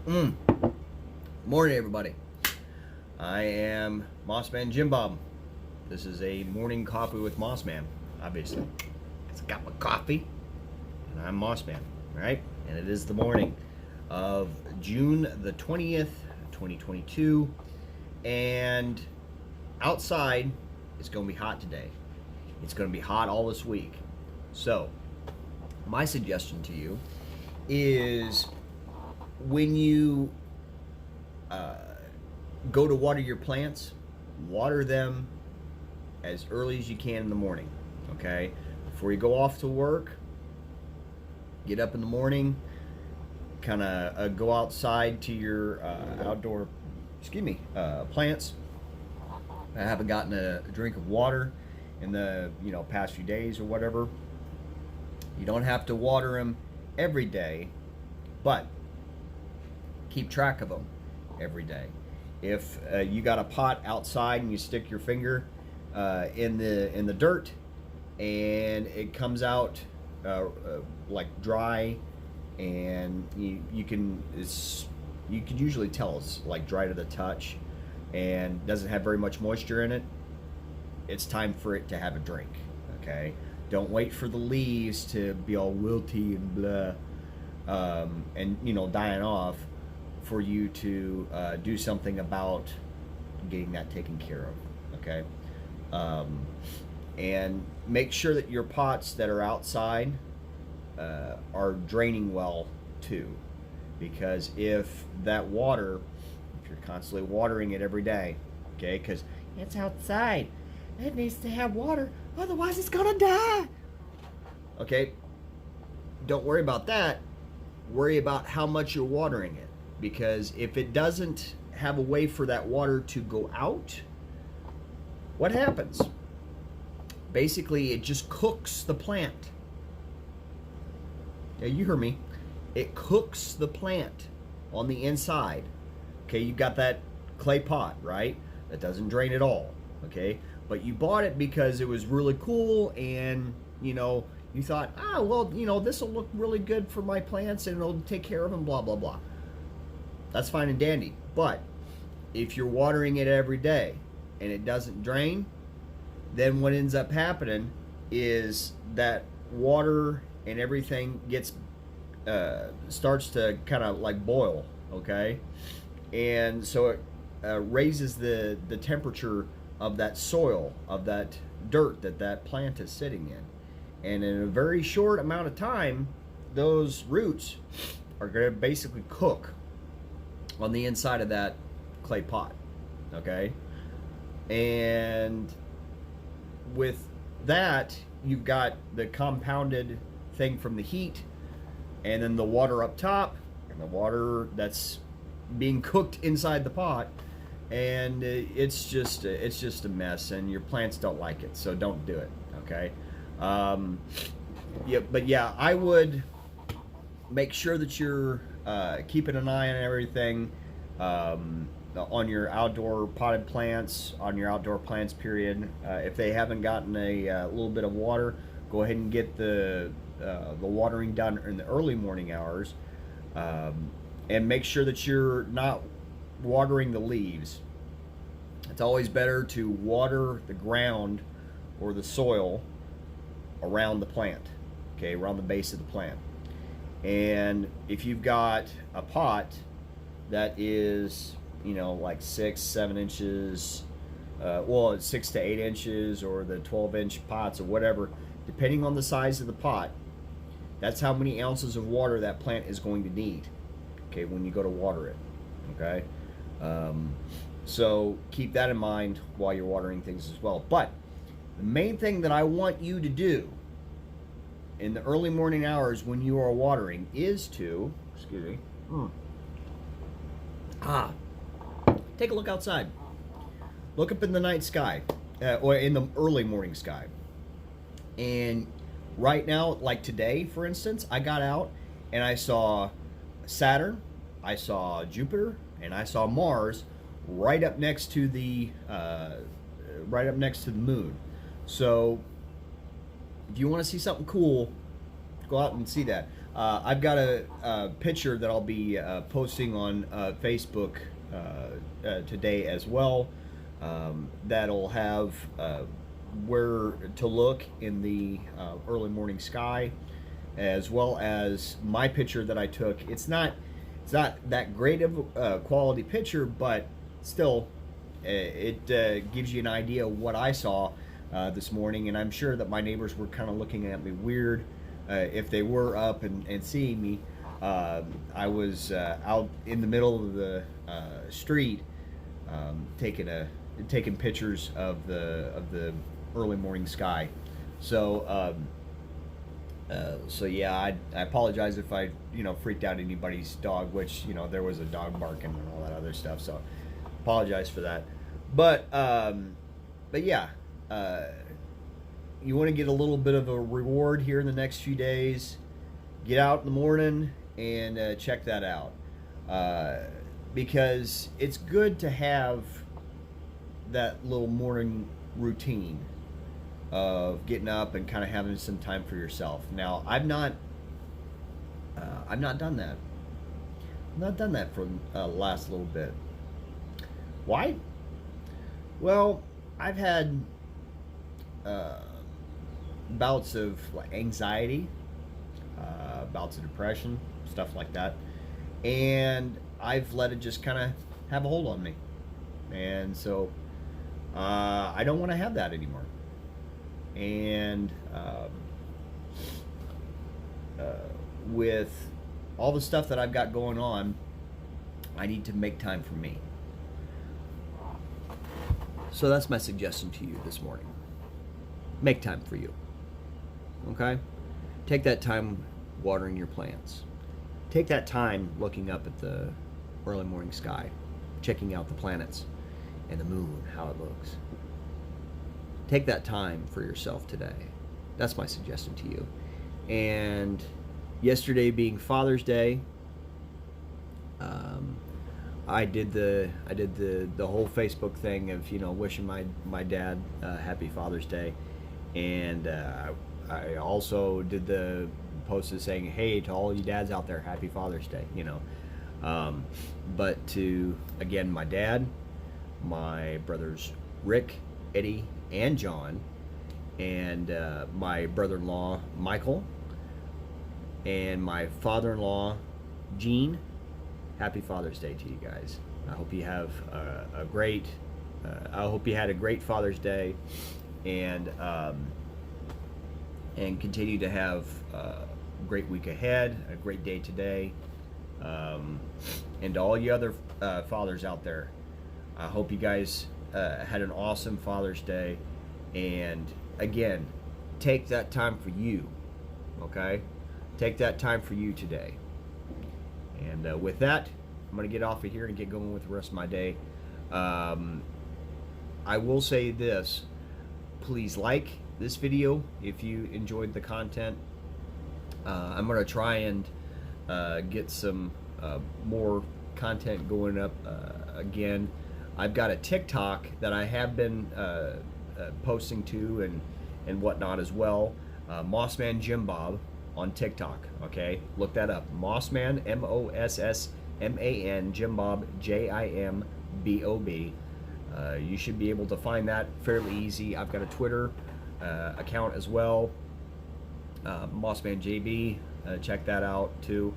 Mm. Morning, everybody. I am Mossman Jim Bob. This is a morning coffee with Mossman, obviously. It's a cup of coffee, and I'm Mossman, right? And it is the morning of June the 20th, 2022, and outside it's going to be hot today. It's going to be hot all this week. So, my suggestion to you is when you go to water your plants, water them as early as you can in the morning, okay? Before you go off to work, get up in the morning, kind of go outside to your outdoor, plants. I haven't gotten a drink of water in the past few days or whatever. You don't have to water them every day, but keep track of them every day. If you got a pot outside and you stick your finger in the dirt and it comes out like dry, and you can usually tell it's like dry to the touch and doesn't have very much moisture in it, it's time for it to have a drink. Okay, don't wait for the leaves to be all wilty and blah, and dying off for you to do something about getting that taken care of. Okay, and make sure that your pots that are outside are draining well too, because if that water, if you're constantly watering it every day, okay, because it's outside, it needs to have water, otherwise it's gonna die. Okay, don't worry about that. Worry about how much you're watering it, because if it doesn't have a way for that water to go out, what happens? Basically, it just cooks the plant. Yeah, you heard me. It cooks the plant on the inside. Okay, you've got that clay pot, right? That doesn't drain at all. Okay, but you bought it because it was really cool, and you thought, this will look really good for my plants and it'll take care of them, blah blah blah. That's fine and dandy. But if you're watering it every day and it doesn't drain, then what ends up happening is that water and everything gets starts to kind of like boil, okay? And so it raises the temperature of that soil, of that dirt that plant is sitting in. And in a very short amount of time, those roots are going to basically cook on the inside of that clay pot, okay? And with that, you've got the compounded thing from the heat, and then the water up top, and the water that's being cooked inside the pot, and it's just a mess, and your plants don't like it, so don't do it, okay? I would make sure that you're keeping an eye on everything, on your outdoor potted plants, on your outdoor plants, period. If they haven't gotten a little bit of water, go ahead and get the watering done in the early morning hours, and make sure that you're not watering the leaves. It's always better to water the ground or the soil around the plant, okay, around the base of the plant. And if you've got a pot that is, like 6-7 inches, it's 6 to 8 inches, or the 12-inch pots or whatever, depending on the size of the pot, that's how many ounces of water that plant is going to need, okay, when you go to water it, okay? So keep that in mind while you're watering things as well. But the main thing that I want you to do in the early morning hours when you are watering is to, take a look outside. Look up in the night sky, or in the early morning sky. And right now, like today, for instance, I got out and I saw Saturn, I saw Jupiter, and I saw Mars right up next to the moon. So if you want to see something cool, go out and see that. I've got a picture that I'll be posting on Facebook today as well. That'll have where to look in the early morning sky, as well as my picture that I took. It's not that great of a quality picture, but still, it gives you an idea of what I saw this morning. And I'm sure that my neighbors were kind of looking at me weird if they were up and seeing me. I was out in the middle of the street taking pictures of the early morning sky. So yeah, I apologize if I freaked out anybody's dog, which there was a dog barking and all that other stuff. So apologize for that. But yeah, you want to get a little bit of a reward here in the next few days. Get out in the morning and check that out, because it's good to have that little morning routine of getting up and kind of having some time for yourself. Now, I've not done that. I've not done that for the last little bit. Why? Well, I've had bouts of anxiety, bouts of depression, stuff like that, and I've let it just kind of have a hold on me, and so I don't want to have that anymore. And with all the stuff that I've got going on, I need to make time for me. So that's my suggestion to you this morning. Make time for you. Okay? Take that time watering your plants. Take that time looking up at the early morning sky, checking out the planets and the moon, how it looks. Take that time for yourself today. That's my suggestion to you. And yesterday being Father's Day, I did the whole Facebook thing of wishing my dad happy Father's Day, and I also did the post saying, hey, to all you dads out there, happy Father's Day. But to again my dad, my brothers Rick, Eddie, and John, and my brother-in-law Michael, and my father-in-law Gene, happy Father's Day to you guys. I hope you have a great I hope you had a great Father's Day, and continue to have a great week ahead, a great day today, and to all you other fathers out there, I hope you guys had an awesome Father's Day. And again, take that time for you, okay? Take that time for you today. And with that, I'm going to get off of here and get going with the rest of my day. I will say this. Please like this video if you enjoyed the content. I'm going to try and get some more content going up again. I've got a TikTok that I have been posting to and whatnot as well. Mossman Jim Bob on TikTok. Okay, look that up. Mossman, MOSSMAN, Jim Bob, JIMBOB. You should be able to find that fairly easy. I've got a Twitter account as well. Mossman JB. Check that out too.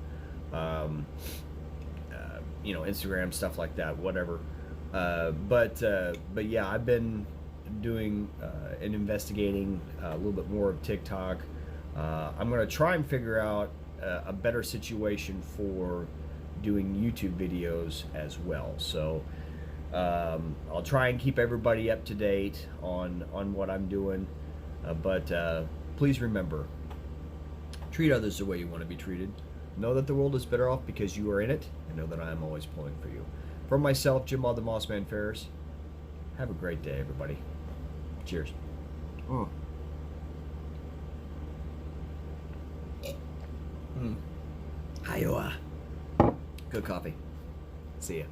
Instagram, stuff like that, whatever. But yeah, I've been doing and investigating a little bit more of TikTok. I'm going to try and figure out a better situation for doing YouTube videos as well. So I'll try and keep everybody up to date on what I'm doing. But please remember, treat others the way you want to be treated. Know that the world is better off because you are in it, and know that I am always pulling for you. From myself, Jim Bob the Mossman Ferris, have a great day, everybody. Cheers. Iowa. Good coffee. See ya.